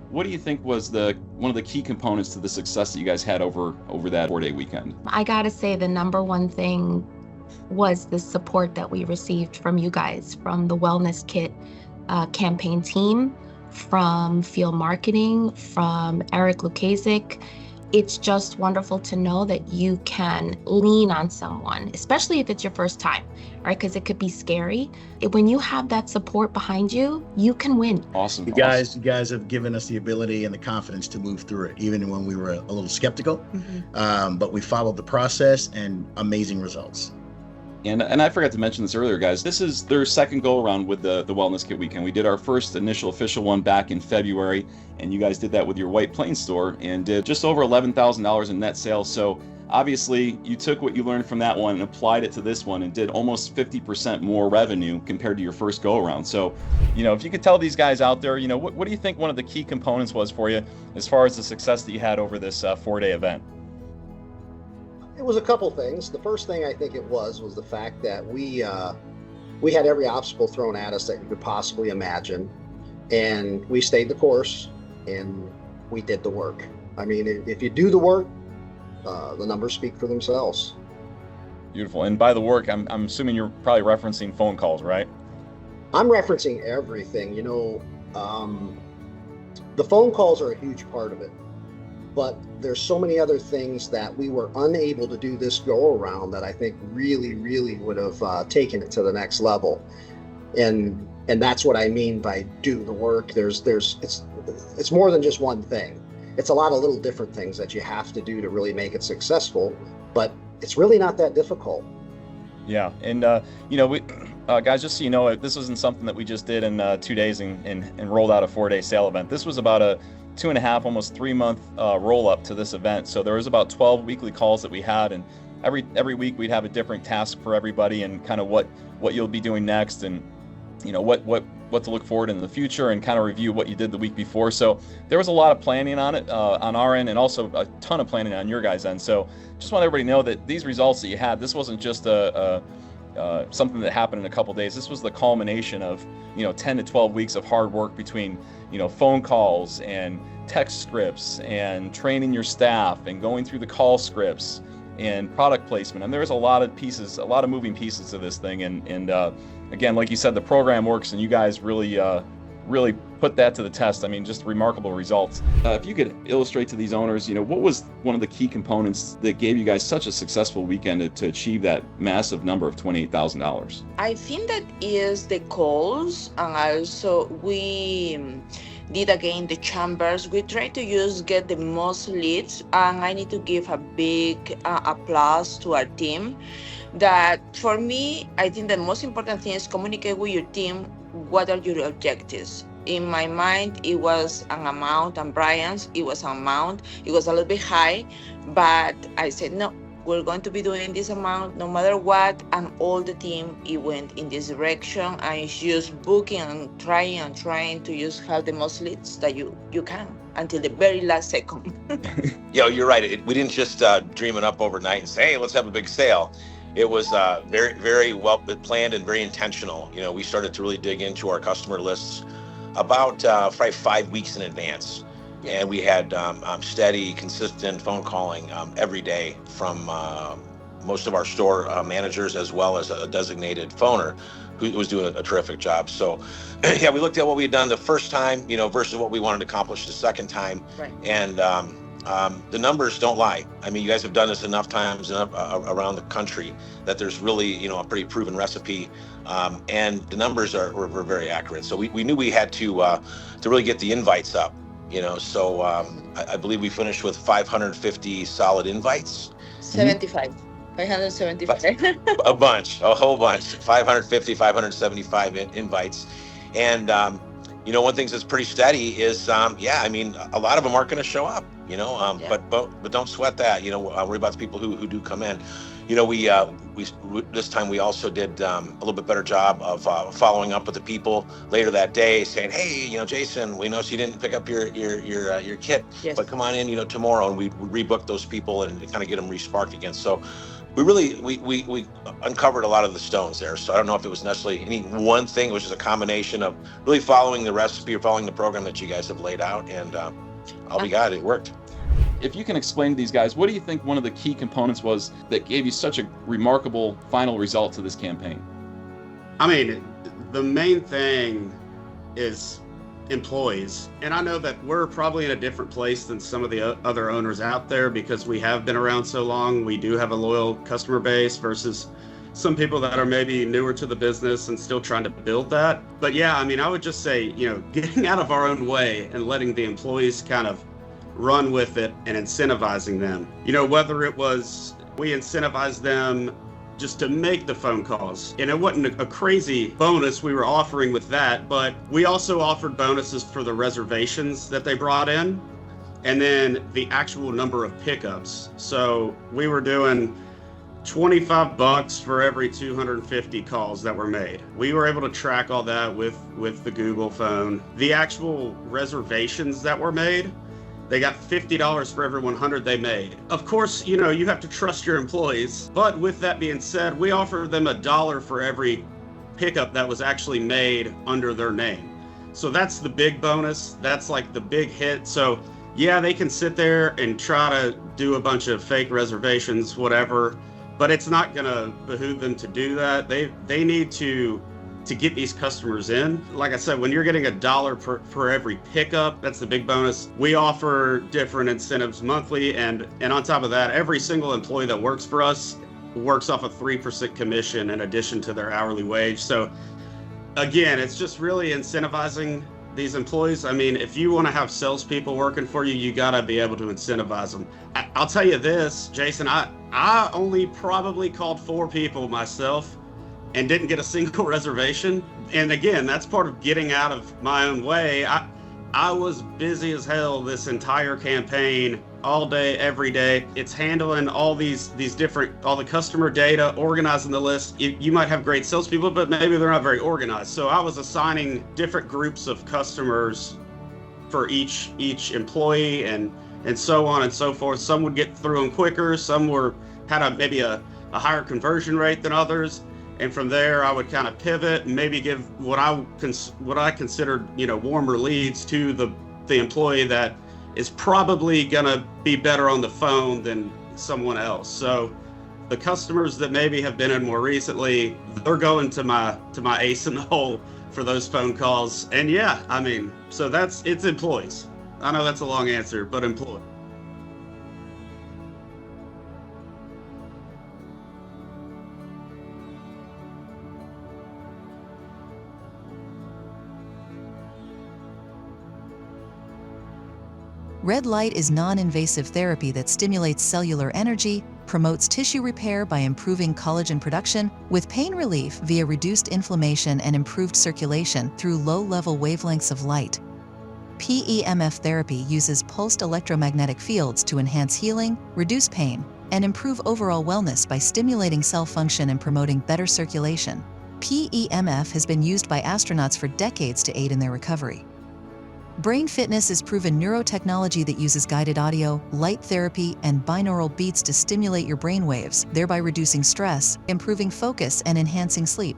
What do you think was one of the key components to the success that you guys had over that 4-day weekend? I gotta say the number one thing was the support that we received from you guys, from the Wellness Kit campaign team, from field marketing, from Eric Lukasik. It's just wonderful to know that you can lean on someone, especially if it's your first time, right? Because it could be scary. When you have that support behind you, you can win. Awesome. You guys have given us the ability and the confidence to move through it, even when we were a little skeptical. But we followed the process and amazing results. And I forgot to mention this earlier, guys. This is their second go around with the Wellness Kit weekend. We did our first initial official one back in February, and you guys did that with your White Plains store and did just over $11,000 in net sales. So obviously you took what you learned from that one and applied it to this one and did almost 50% more revenue compared to your first go around. So, if you could tell these guys out there, what do you think one of the key components was for you as far as the success that you had over this 4-day event? It was a couple things. The first thing I think it was the fact that we had every obstacle thrown at us that you could possibly imagine, and we stayed the course and we did the work. I mean, if you do the work, the numbers speak for themselves. Beautiful. And by the work, I'm assuming you're probably referencing phone calls, right? I'm referencing everything. The phone calls are a huge part of it. But there's so many other things that we were unable to do this go around that I think really, really would have taken it to the next level. And that's what I mean by do the work. It's more than just one thing. It's a lot of little different things that you have to do to really make it successful, but it's really not that difficult. Yeah. And, we, guys, just so you know, this wasn't something that we just did in 2 days and rolled out a 4-day sale event. This was about a 2.5, almost 3-month roll up to this event. So there was about 12 weekly calls that we had, and every week we'd have a different task for everybody and kind of what you'll be doing next, and what to look forward in the future, and kind of review what you did the week before. So there was a lot of planning on it on our end, and also a ton of planning on your guys' end. So just want everybody to know that these results that you had, this wasn't just something that happened in a couple days. This was the culmination of 10 to 12 weeks of hard work between phone calls and text scripts and training your staff and going through the call scripts and product placement. And there's a lot of moving pieces to this thing. And again, like you said, the program works, and you guys really put that to the test. I mean, just remarkable results. If you could illustrate to these owners, what was one of the key components that gave you guys such a successful weekend to achieve that massive number of $28,000? I think that is the calls, and also we did again the chambers. We try to get the most leads, and I need to give a big applause to our team. That for me, I think the most important thing is communicate with your team. What are your objectives? In my mind, it was an amount, and Brian's, it was an amount. It was a little bit high, but I said, no, we're going to be doing this amount no matter what. And all the team, it went in this direction. And it's just booking and trying to just have the most leads that you can until the very last second. You're right. We didn't just dream it up overnight and say, hey, let's have a big sale. It was very, very well planned and very intentional. We started to really dig into our customer lists about probably 5 weeks in advance. And we had steady, consistent phone calling every day from most of our store managers, as well as a designated phoner who was doing a terrific job. So yeah, we looked at what we had done the first time, versus what we wanted to accomplish the second time. Right. And the numbers don't lie. I mean, you guys have done this enough times around the country that there's really, a pretty proven recipe, and the numbers were very accurate. So we knew we had to really get the invites up, So I believe we finished with 550 solid invites. 75. 575. A whole bunch, 550, 575 invites. And, one thing that's pretty steady is, a lot of them aren't going to show up, but don't sweat that, worry about the people who do come in. We this time we also did a little bit better job of following up with the people later that day, saying, hey, Jason, we noticed you didn't pick up your kit, yes, but come on in, tomorrow, and we rebooked those people and kind of get them re-sparked again. So we uncovered a lot of the stones there. So I don't know if it was necessarily any one thing. It was just a combination of really following the recipe or following the program that you guys have laid out, and all we got, it worked. If you can explain to these guys, what do you think one of the key components was that gave you such a remarkable final result to this campaign? I mean, the main thing is employees. And I know that we're probably in a different place than some of the other owners out there because we have been around so long. We do have a loyal customer base versus some people that are maybe newer to the business and still trying to build that. But yeah, I mean, I would just say, getting out of our own way and letting the employees kind of run with it and incentivizing them. Whether it was we incentivized them just to make the phone calls. And it wasn't a crazy bonus we were offering with that, but we also offered bonuses for the reservations that they brought in and then the actual number of pickups. So we were doing $25 for every 250 calls that were made. We were able to track all that with the Google phone. The actual reservations that were made, they got $50 for every 100 they made. Of course, you have to trust your employees. But with that being said, we offered them $1 for every pickup that was actually made under their name. So that's the big bonus. That's like the big hit. So yeah, they can sit there and try to do a bunch of fake reservations, whatever, but it's not gonna behoove them to do that. They need to get these customers in. Like I said, when you're getting $1 for every pickup, that's the big bonus. We offer different incentives monthly, and on top of that, every single employee that works for us works off a 3% commission in addition to their hourly wage. So again, it's just really incentivizing these employees. I mean, if you want to have salespeople working for you, you got to be able to incentivize them. I'll tell you this, Jason, I only probably called 4 people myself and didn't get a single reservation. And again, that's part of getting out of my own way. I was busy as hell this entire campaign, all day, every day. It's handling all these different, all the customer data, organizing the list. You might have great salespeople, but maybe they're not very organized. So I was assigning different groups of customers for each employee and so on and so forth. Some would get through them quicker. Some had maybe a higher conversion rate than others. And from there, I would kind of pivot and maybe give what I considered, warmer leads to the employee that is probably gonna be better on the phone than someone else. So the customers that maybe have been in more recently, they're going to my ace in the hole for those phone calls. And yeah, I mean, so it's employees. I know that's a long answer, but employees. Red light is non-invasive therapy that stimulates cellular energy, promotes tissue repair by improving collagen production, with pain relief via reduced inflammation and improved circulation through low-level wavelengths of light. PEMF therapy uses pulsed electromagnetic fields to enhance healing, reduce pain, and improve overall wellness by stimulating cell function and promoting better circulation. PEMF has been used by astronauts for decades to aid in their recovery. Brain Fitness is proven neurotechnology that uses guided audio, light therapy, and binaural beats to stimulate your brain waves, thereby reducing stress, improving focus, and enhancing sleep.